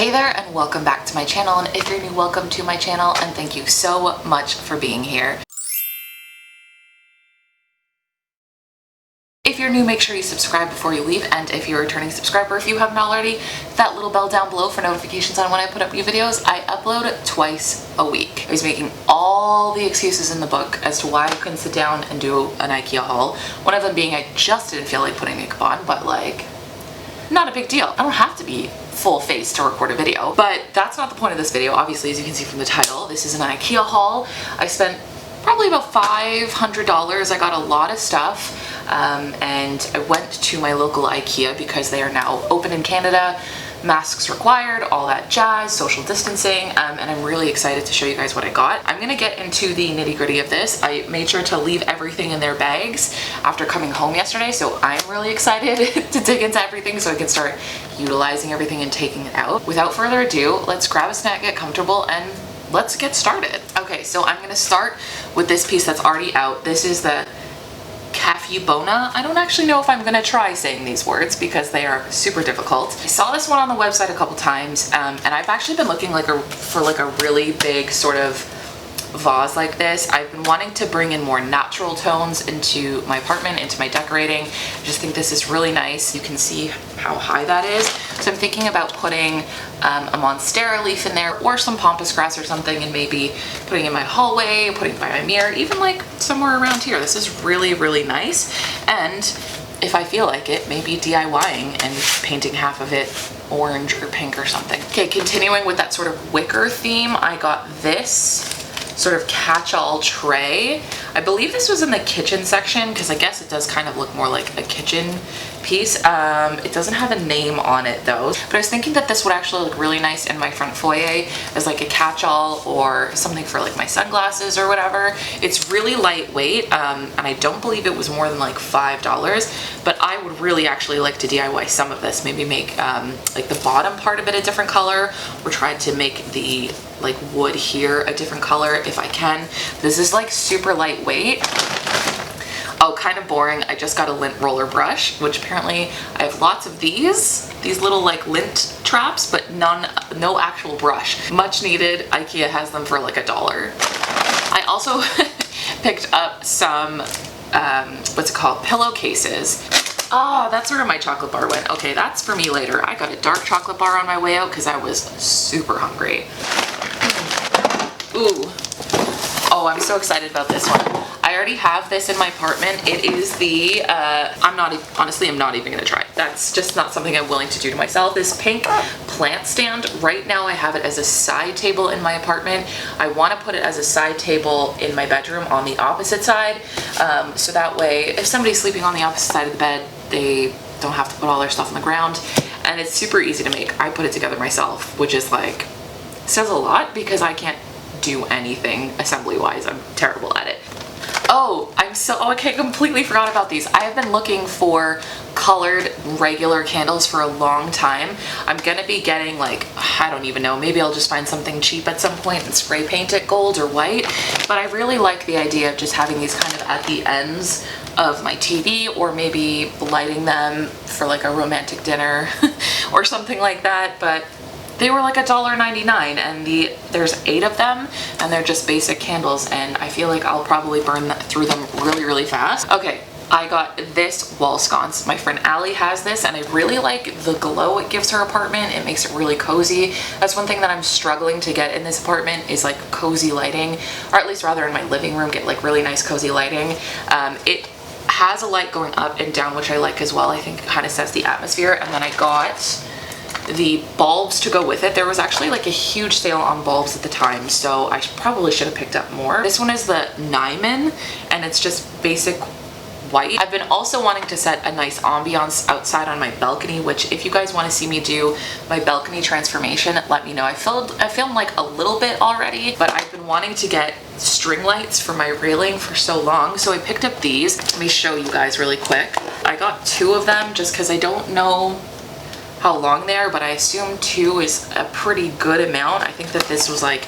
Hey there and welcome back to my channel, and if you're new, welcome to my channel and thank you so much for being here. If you're new, make sure you subscribe before you leave, and if you're a returning subscriber, if you haven't already, that little bell down below for notifications on when I put up new videos. I upload twice a week. I was making all the excuses in the book as to why I couldn't sit down and do an Ikea haul. One of them being I just didn't feel like putting makeup on, but like, not a big deal. I don't have to be full face to record a video, but that's not the point of this video. Obviously, as you can see from the title, this is an Ikea haul. I spent probably about $500. I got a lot of stuff, and I went to my local Ikea because they are now open in Canada. Masks required, all that jazz, social distancing, and I'm really excited to show you guys what I got. I'm gonna get into the nitty-gritty of this. I made sure to leave everything in their bags after coming home yesterday, so I'm really excited to dig into everything so I can start utilizing everything and taking it out. Without further ado, let's grab a snack, get comfortable, and let's get started. Okay, so I'm gonna start with this piece that's already out. This is the Bona. I don't actually know if I'm gonna try saying these words because they are super difficult. I saw this one on the website a couple times, and I've actually been looking for a really big sort of vase like this. I've been wanting to bring in more natural tones into my apartment, into my decorating. I just think this is really nice. You can see how high that is. So I'm thinking about putting a monstera leaf in there, or some pampas grass or something, and maybe putting it in my hallway, putting it by my mirror, even like somewhere around here. This is really, really nice. And if I feel like it, maybe DIYing and painting half of it orange or pink or something. Okay, continuing with that sort of wicker theme, I got this sort of catch-all tray. I believe this was in the kitchen section because I guess it does kind of look more like a kitchen piece. It doesn't have a name on it though, but I was thinking that this would actually look really nice in my front foyer as like a catch-all or something for like my sunglasses or whatever. It's really lightweight, and I don't believe it was more than like $5, but I would really actually like to DIY some of this. Maybe make like the bottom part of it a different color, or try to make the like wood here a different color if I can. This is like super lightweight. Oh, kind of boring. I just got a lint roller brush, which apparently I have lots of these little like lint traps, but no actual brush. Much needed. Ikea has them for like $1. I also picked up some, what's it called? Pillowcases. Oh, that's where my chocolate bar went. Okay, that's for me later. I got a dark chocolate bar on my way out because I was super hungry. Ooh. Oh, I'm so excited about this one. I already have this in my apartment. It is the, honestly, I'm not even gonna try it. That's just not something I'm willing to do to myself. This pink plant stand, right now I have it as a side table in my apartment. I wanna put it as a side table in my bedroom on the opposite side. So that way, if somebody's sleeping on the opposite side of the bed, they don't have to put all their stuff on the ground. And it's super easy to make. I put it together myself, which is like, says a lot because I can't do anything assembly-wise. I'm terrible at it. Oh, okay, completely forgot about these. I have been looking for colored regular candles for a long time. I'm gonna be getting like, I don't even know, maybe I'll just find something cheap at some point and spray paint it gold or white. But I really like the idea of just having these kind of at the ends of my TV, or maybe lighting them for like a romantic dinner or something like that. But they were like $1.99, and there's 8 of them, and they're just basic candles, and I feel like I'll probably burn through them really, really fast. Okay, I got this wall sconce. My friend Allie has this, and I really like the glow it gives her apartment. It makes it really cozy. That's one thing that I'm struggling to get in this apartment, is like cozy lighting, or at least rather in my living room, get like really nice cozy lighting. It has a light going up and down, which I like as well. I think it kind of sets the atmosphere. And then I got the bulbs to go with it. There was actually like a huge sale on bulbs at the time, so I probably should have picked up more. This one is the Nyman, and it's just basic white. I've been also wanting to set a nice ambiance outside on my balcony, which if you guys want to see me do my balcony transformation, let me know. I filmed like a little bit already, but I've been wanting to get string lights for my railing for so long, so I picked up these. Let me show you guys really quick. I got 2 of them just because I don't know how long they are, but I assume 2 is a pretty good amount. I think that this was like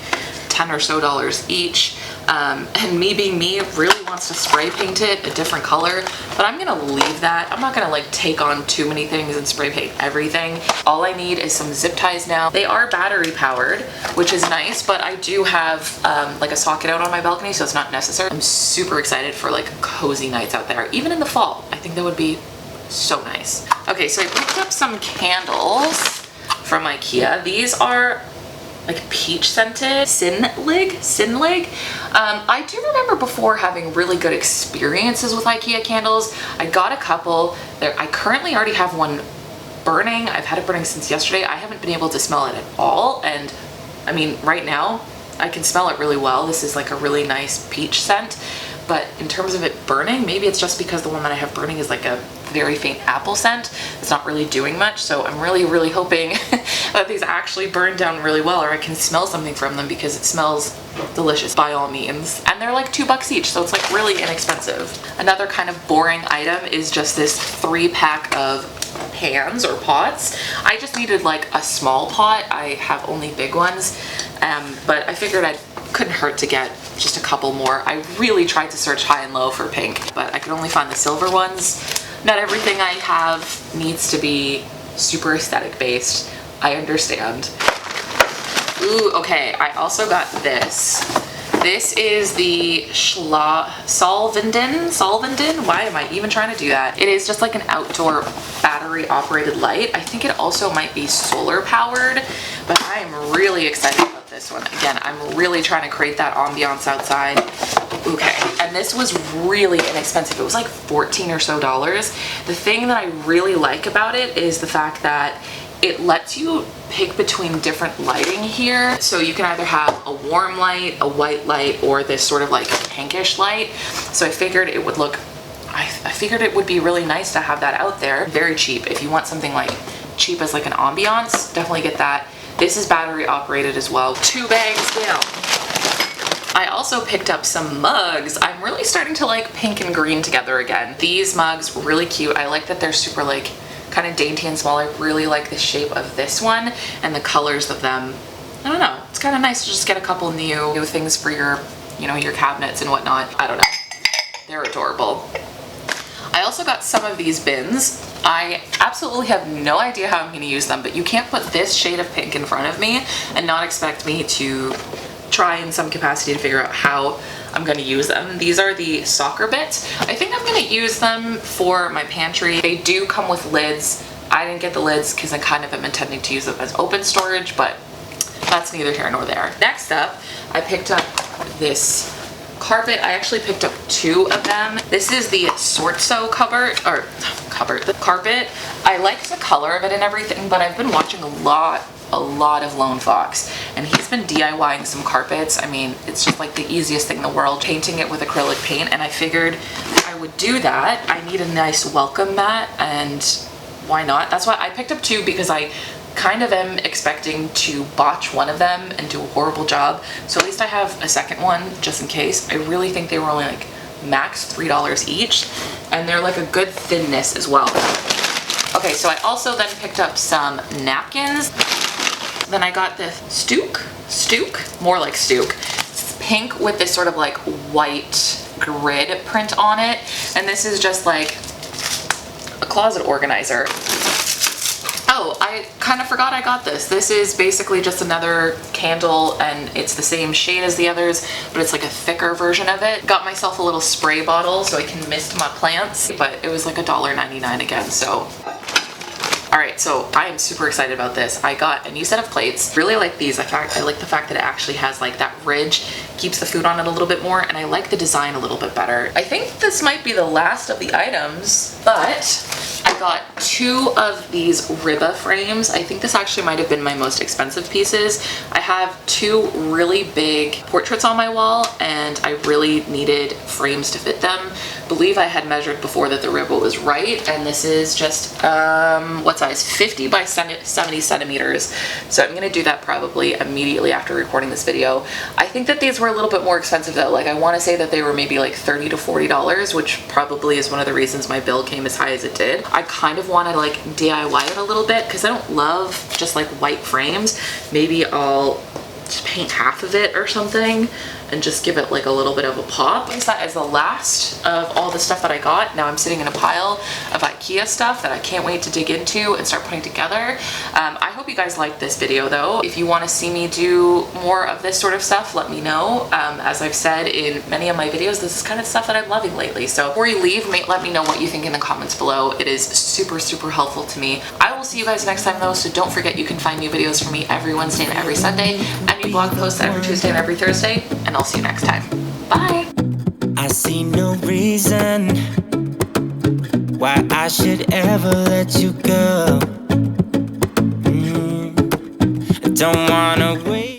$10 or so each. And me being me really wants to spray paint it a different color, but I'm gonna leave that. I'm not gonna like take on too many things and spray paint everything. All I need is some zip ties now. They are battery powered, which is nice, but I do have like a socket out on my balcony, so it's not necessary. I'm super excited for like cozy nights out there, even in the fall. I think that would be so nice. Okay, so I picked up some candles from Ikea. These are like peach scented Sinlig. I do remember before having really good experiences with Ikea candles. I got a couple. I currently already have one burning. I've had it burning since yesterday. I haven't been able to smell it at all, and I mean right now I can smell it really well. This is like a really nice peach scent, but in terms of it burning, maybe it's just because the one that I have burning is like a very faint apple scent. It's not really doing much, so I'm really hoping that these actually burn down really well, or I can smell something from them, because it smells delicious by all means. And they're like $2 each, so it's like really inexpensive. Another kind of boring item is just this 3-pack of pans or pots. I just needed like a small pot. I have only big ones, but I figured it couldn't hurt to get just a couple more. I really tried to search high and low for pink, but I could only find the silver ones. Not everything I have needs to be super aesthetic based. I understand. Ooh, okay, I also got this. This is the Solvinden. Why am I even trying to do that? It is just like an outdoor battery operated light. I think it also might be solar powered, but I am really excited about this one. Again, I'm really trying to create that ambiance outside. Okay, and this was really inexpensive. It was like $14 or so. The thing that I really like about it is the fact that it lets you pick between different lighting here. So you can either have a warm light, a white light, or this sort of like pinkish light. So I figured it would look, I figured it would be really nice to have that out there. Very cheap. If you want something like cheap as like an ambiance, definitely get that. This is battery operated as well. 2 bags down. I also picked up some mugs. I'm really starting to like pink and green together again. These mugs, really cute. I like that they're super like kind of dainty and small. I really like the shape of this one and the colors of them. I don't know. It's kind of nice to just get a couple new things for your, you know, your cabinets and whatnot. I don't know. They're adorable. I also got some of these bins. I absolutely have no idea how I'm going to use them, but you can't put this shade of pink in front of me and not expect me to try in some capacity to figure out how I'm going to use them. These are the soccer bits. I think I'm going to use them for my pantry. They do come with lids. I didn't get the lids because I kind of am intending to use them as open storage, but that's neither here nor there. Next up, I picked up this carpet. I actually picked up 2 of them. This is the Sconce the carpet. I liked the color of it and everything, but I've been watching a lot of Lone Fox, and he's been DIYing some carpets. I mean, it's just like the easiest thing in the world, painting it with acrylic paint, and I figured I would do that. I need a nice welcome mat, and why not? That's why I picked up 2, because I kind of am expecting to botch one of them and do a horrible job, so at least I have a second one just in case. I really think they were only like max $3 each, and they're like a good thinness as well. Okay, so I also then picked up some napkins. Then I got this more like Stook. It's pink with this sort of like white grid print on it, and this is just like a closet organizer. Oh, I kind of forgot I got this. This is basically just another candle, and it's the same shade as the others, but it's like a thicker version of it. Got myself a little spray bottle so I can mist my plants, but it was like $1.99 again, so. All right, so I am super excited about this. I got a new set of plates. Really like these. I like the fact that it actually has like that ridge, keeps the food on it a little bit more, and I like the design a little bit better. I think this might be the last of the items, but I got 2 of these ribba frames. I think this actually might have been my most expensive pieces. I have 2 really big portraits on my wall, and I really needed frames to fit them. I believe I had measured before that the ribba was right, and this is just, what size? 50 by 70 centimeters. So I'm gonna do that probably immediately after recording this video. I think that these were a little bit more expensive though. Like, I wanna say that they were maybe like $30 to $40, which probably is one of the reasons my bill came as high as it did. I kind of wanna like DIY it a little bit because I don't love just like white frames. Maybe I'll to paint half of it or something and just give it like a little bit of a pop. That is the last of all the stuff that I got. Now I'm sitting in a pile of Ikea stuff that I can't wait to dig into and start putting together. I hope you guys liked this video though. If you want to see me do more of this sort of stuff, let me know. As I've said in many of my videos, this is kind of stuff that I'm loving lately. So before you leave, let me know what you think in the comments below. It is super, super helpful to me. I will see you guys next time though, so don't forget you can find new videos from me every Wednesday and every Sunday, and new blog posts every Tuesday and every Thursday, and I'll see you next time. Bye! I see no reason why I should ever let you go. Don't wanna wait.